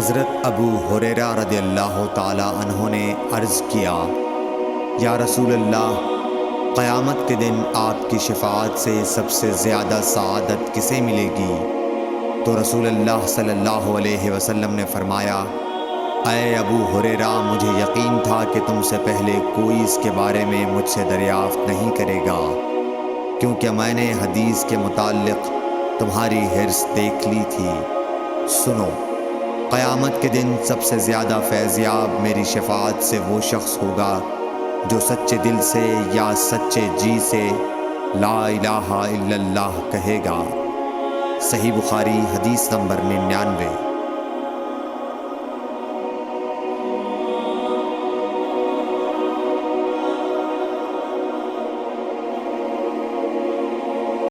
حضرت ابو ہریرہ رضی اللہ تعالی عنہ نے عرض کیا، یا رسول اللہ، قیامت کے دن آپ کی شفاعت سے سب سے زیادہ سعادت کسے ملے گی؟ تو رسول اللہ صلی اللہ علیہ وسلم نے فرمایا، اے ابو ہریرہ، مجھے یقین تھا کہ تم سے پہلے کوئی اس کے بارے میں مجھ سے دریافت نہیں کرے گا، کیونکہ میں نے حدیث کے متعلق تمہاری حرص دیکھ لی تھی۔ سنو، قیامت کے دن سب سے زیادہ فیضیاب میری شفاعت سے وہ شخص ہوگا جو سچے دل سے یا سچے جی سے لا الہ الا اللہ کہے گا۔ صحیح بخاری حدیث نمبر 99۔